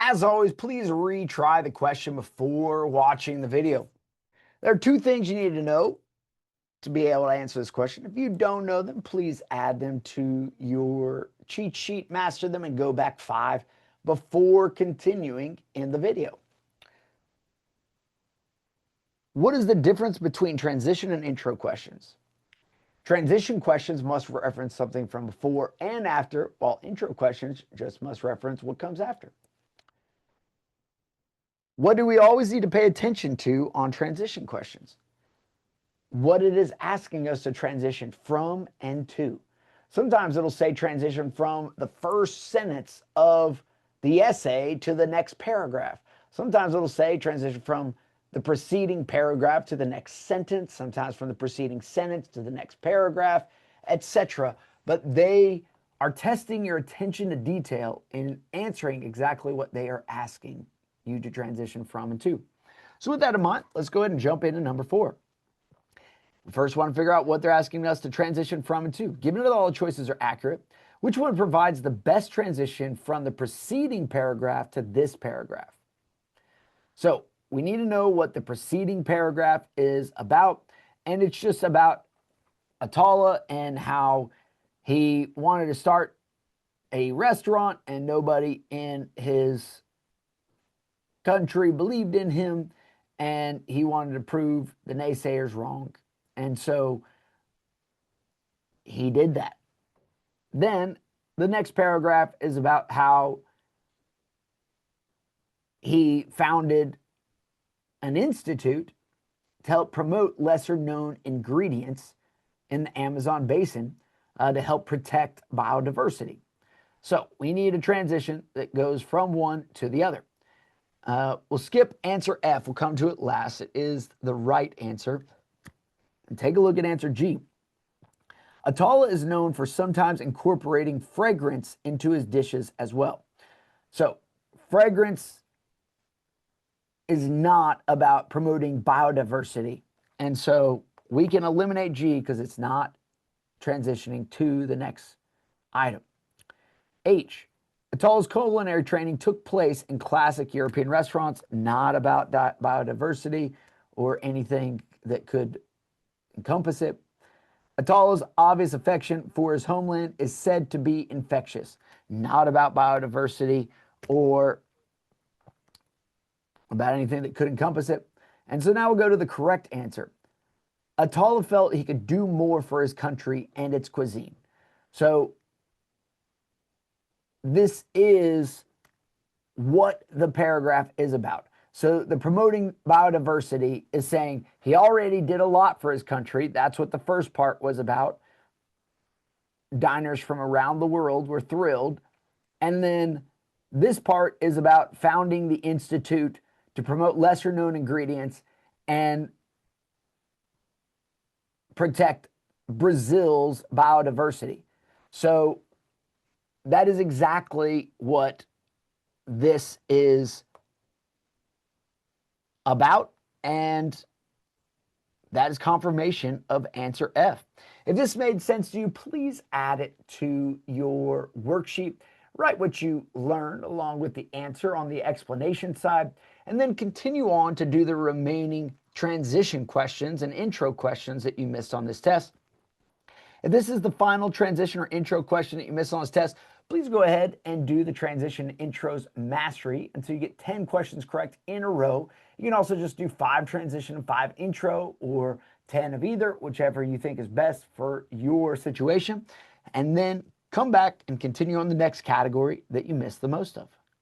As always, please retry the question before watching the video. There are two things you need to know to be able to answer this question. If you don't know them, please add them to your cheat sheet, master them, and go back 5 before continuing in the video. What is the difference between transition and intro questions? Transition questions must reference something from before and after, while intro questions just must reference what comes after. What do we always need to pay attention to on transition questions? What it is asking us to transition from and to. Sometimes it'll say transition from the first sentence of the essay to the next paragraph. Sometimes it'll say transition from the preceding paragraph to the next sentence, sometimes from the preceding sentence to the next paragraph, etc. But they are testing your attention to detail in answering exactly what they are asking you to transition from and to. So with that in mind, let's go ahead and jump into number 4. We first want to figure out what they're asking us to transition from and to. Given that all the choices are accurate, which one provides the best transition from the preceding paragraph to this paragraph? So we need to know what the preceding paragraph is about, and it's just about Attallah and how he wanted to start a restaurant and nobody in his country believed in him, and he wanted to prove the naysayers wrong. And so he did that. Then the next paragraph is about how he founded an institute to help promote lesser known ingredients in the Amazon basin to help protect biodiversity. So we need a transition that goes from one to the other. We'll skip answer F. We'll come to it last. It is the right answer. And take a look at answer G. Attallah is known for sometimes incorporating fragrance into his dishes as well. So fragrance is not about promoting biodiversity. And so we can eliminate G because it's not transitioning to the next item. H. Attallah's culinary training took place in classic European restaurants, not about biodiversity or anything that could encompass it. Attallah's obvious affection for his homeland is said to be infectious, not about biodiversity or about anything that could encompass it. And so now we'll go to the correct answer. Attallah felt he could do more for his country and its cuisine. So this is what the paragraph is about. So the promoting biodiversity is saying he already did a lot for his country. That's what the first part was about. Diners from around the world were thrilled. And then this part is about founding the institute to promote lesser known ingredients and protect Brazil's biodiversity. So that is exactly what this is about, and that is confirmation of answer F. If this made sense to you, please add it to your worksheet. Write what you learned along with the answer on the explanation side, and then continue on to do the remaining transition questions and intro questions that you missed on this test. If this is the final transition or intro question that you missed on this test, please go ahead and do the transition intros mastery until you get 10 questions correct in a row. You can also just do 5 transition and 5 intro, or 10 of either, whichever you think is best for your situation. And then come back and continue on the next category that you missed the most of.